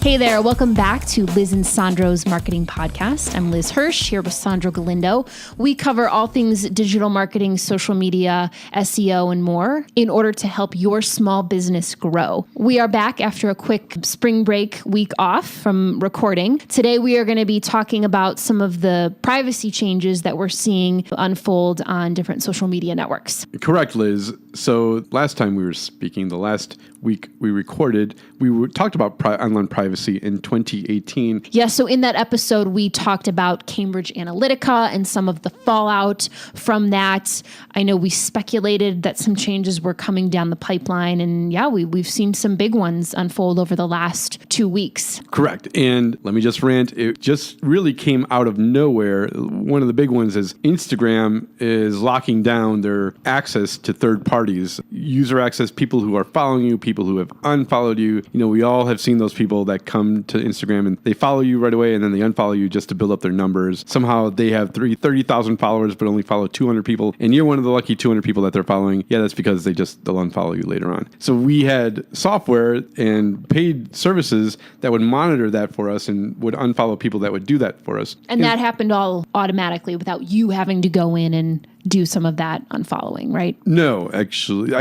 Hey there, welcome back to Liz and Sandro's Marketing Podcast. I'm Liz Hirsch here with Sandro Galindo. We cover all things digital marketing, social media, SEO, and more in order to help your small business grow. We are back after a quick spring break week off from recording. Today we are going to be talking about some of the privacy changes that we're seeing unfold on different social media networks. Correct, Liz. So last time we were speaking, the last week we recorded, talked about online privacy in 2018. Yeah, so in that episode, we talked about Cambridge Analytica and some of the fallout from that. I know we speculated that some changes were coming down the pipeline, and yeah, we've seen some big ones unfold over the last 2 weeks. Correct. And let me just rant. It just really came out of nowhere. One of the big ones is Instagram is locking down their access to third parties, user access, people who are following you, people who have unfollowed you. You know, we all have seen those people that come to Instagram and they follow you right away and then they unfollow you just to build up their numbers. Somehow they have 30,000 followers but only follow 200 people, and you're one of the lucky 200 people that they're following. Yeah, that's because they'll unfollow you later on. So we had software and paid services that would monitor that for us and would unfollow people that would do that for us. And that happened all automatically without you having to go in and do some of that unfollowing, right? No, actually,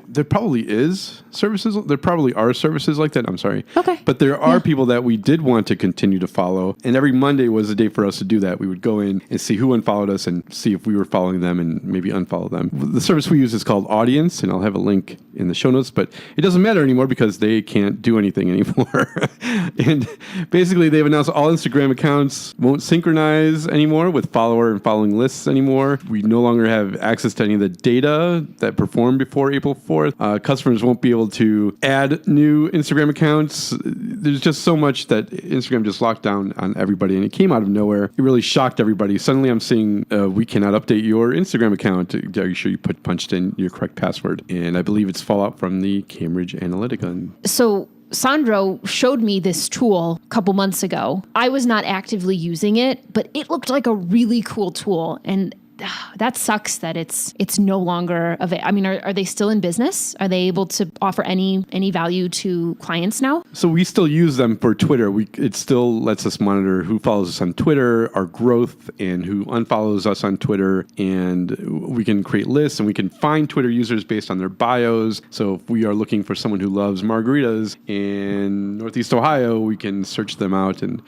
there probably is services. There probably are services like that. I'm sorry. Okay. But there are people that we did want to continue to follow. And every Monday was a day for us to do that. We would go in and see who unfollowed us and see if we were following them and maybe unfollow them. The service we use is called Audience, and I'll have a link in the show notes, but it doesn't matter anymore because they can't do anything anymore. And basically they've announced all Instagram accounts won't synchronize anymore with follower and following lists anymore. We no longer have access to any of the data that performed before April 4th. Customers won't be able to add new Instagram accounts. There's just so much that Instagram just locked down on everybody, and it came out of nowhere. It really shocked everybody. Suddenly I'm seeing, we cannot update your Instagram account. Are you sure you punched in your correct password? And I believe it's fallout from the Cambridge Analytica. So Sandro showed me this tool a couple months ago. I was not actively using it, but it looked like a really cool tool. And that sucks that it's no longer available. I mean, are they still in business? Are they able to offer any value to clients now? So we still use them for Twitter. It still lets us monitor who follows us on Twitter, our growth, and who unfollows us on Twitter. And we can create lists and we can find Twitter users based on their bios. So if we are looking for someone who loves margaritas in Northeast Ohio, we can search them out and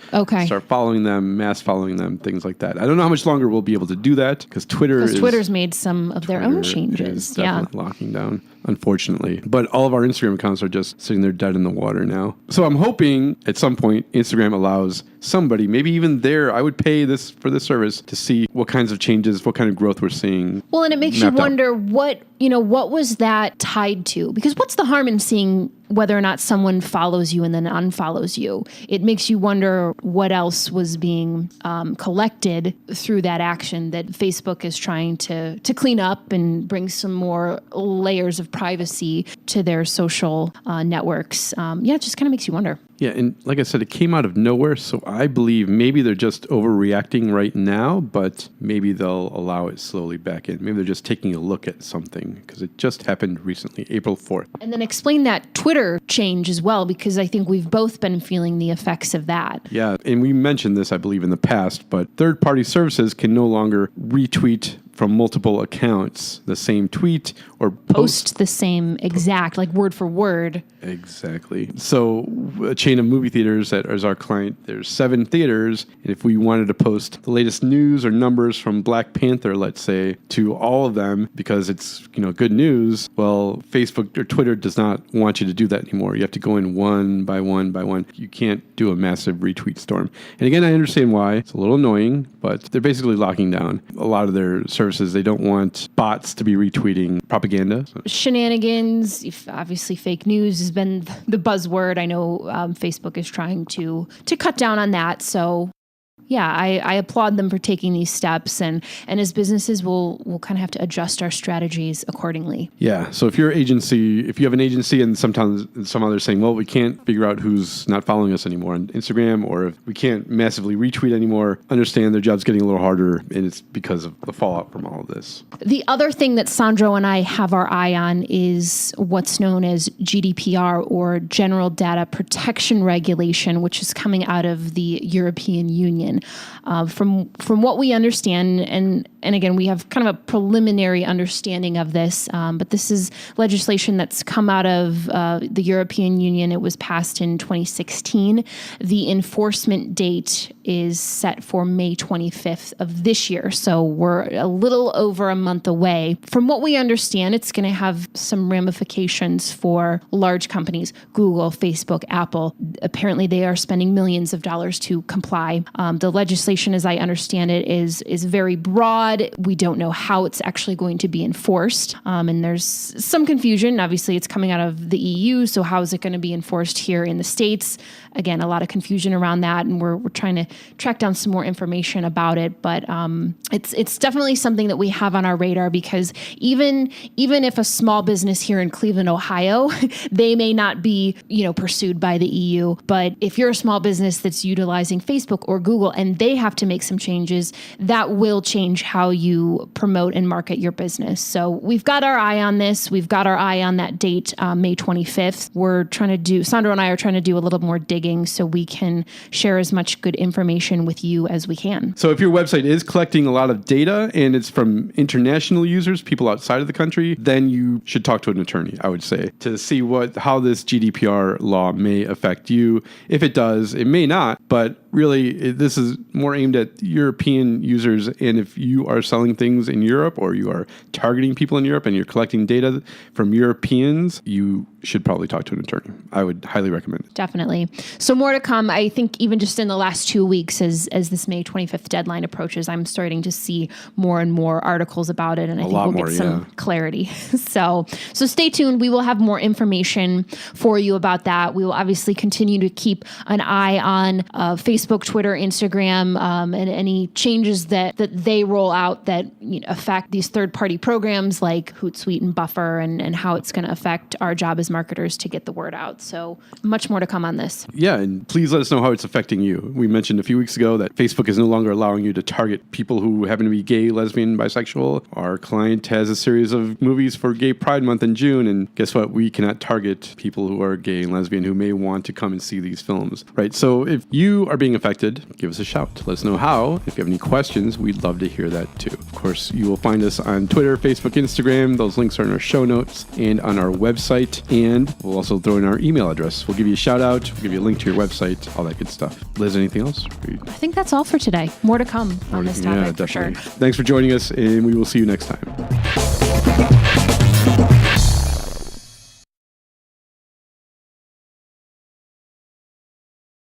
start following them, mass following them, things like that. I don't know how much longer we'll be able to do that, because Twitter's made some of their own changes. Definitely locking down, unfortunately. But all of our Instagram accounts are just sitting there dead in the water now. So I'm hoping at some point Instagram allows somebody, maybe even there, I would pay for this service to see what kinds of changes, what kind of growth we're seeing. Well, and it makes you wonder what was that tied to? Because what's the harm in seeing whether or not someone follows you and then unfollows you? It makes you wonder what else was being collected through that action that Facebook is trying to clean up and bring some more layers of privacy to their social networks. It just kind of makes you wonder. Yeah, and like I said, it came out of nowhere, so I believe maybe they're just overreacting right now, but maybe they'll allow it slowly back in. Maybe they're just taking a look at something, because it just happened recently, April 4th. And then explain that Twitter change as well, because I think we've both been feeling the effects of that. Yeah, and we mentioned this, I believe, in the past, but third-party services can no longer retweet from multiple accounts the same tweet or post the same exact, like word for word. Exactly. So a chain of movie theaters that is our client, there's 7 theaters, and if we wanted to post the latest news or numbers from Black Panther, let's say, to all of them because it's good news, well, Facebook or Twitter does not want you to do that anymore. You have to go in one by one by one. You can't do a massive retweet storm. And again, I understand why. It's a little annoying, but they're basically locking down a lot of their services. They don't want bots to be retweeting propaganda. Shenanigans, obviously fake news has been the buzzword. I know Facebook is trying to cut down on that. So I applaud them for taking these steps, and as businesses, we'll kind of have to adjust our strategies accordingly. Yeah. So if you have an agency and sometimes some others saying, well, we can't figure out who's not following us anymore on Instagram, or if we can't massively retweet anymore, understand their job's getting a little harder, and it's because of the fallout from all of this. The other thing that Sandro and I have our eye on is what's known as GDPR, or General Data Protection Regulation, which is coming out of the European Union. From what we understand, and again, we have kind of a preliminary understanding of this, but this is legislation that's come out of the European Union. It was passed in 2016. The enforcement date is set for May 25th of this year, so we're a little over a month away. From what we understand, it's going to have some ramifications for large companies, Google, Facebook, Apple. Apparently, they are spending millions of dollars to comply. The legislation, as I understand it, is very broad. We don't know how it's actually going to be enforced, and there's some confusion. Obviously, it's coming out of the EU, so how is it going to be enforced here in the States? Again, a lot of confusion around that, and we're trying to track down some more information about it. But it's definitely something that we have on our radar, because even if a small business here in Cleveland, Ohio, they may not be pursued by the EU, but if you're a small business that's utilizing Facebook or Google and they have to make some changes, that will change how you promote and market your business. So we've got our eye on this. We've got our eye on that date, May 25th. Sandro and I are trying to do a little more digging so we can share as much good information with you as we can. So if your website is collecting a lot of data and it's from international users, people outside of the country, then you should talk to an attorney, I would say, to see how this GDPR law may affect you. If it does, it may not, but really this is more aimed at European users. And if you are selling things in Europe, or you are targeting people in Europe and you're collecting data from Europeans, you should probably talk to an attorney. I would highly recommend it. Definitely. So more to come. I think even just in the last 2 weeks, as this May 25th deadline approaches, I'm starting to see more and more articles about it, and I think we'll get some clarity. So stay tuned. We will have more information for you about that. We will obviously continue to keep an eye on Facebook, Twitter, Instagram, and any changes that they roll out that affect these third-party programs like Hootsuite and Buffer, and how it's going to affect our job as marketers to get the word out. So much more to come on this. Yeah, and please let us know how it's affecting you. We mentioned a few weeks ago that Facebook is no longer allowing you to target people who happen to be gay, lesbian, bisexual. Our client has a series of movies for Gay Pride Month in June, and guess what? We cannot target people who are gay and lesbian who may want to come and see these films, right? So if you are being affected, give us a shout. Let us know how. If you have any questions, we'd love to hear that too. Of course, you will find us on Twitter, Facebook, Instagram. Those links are in our show notes and on our website. And we'll also throw in our email address. We'll give you a shout out. We'll give you a link to your website, all that good stuff. Liz, anything else? I think that's all for today. More to come on this topic. Yeah, definitely. For sure. Thanks for joining us, and we will see you next time.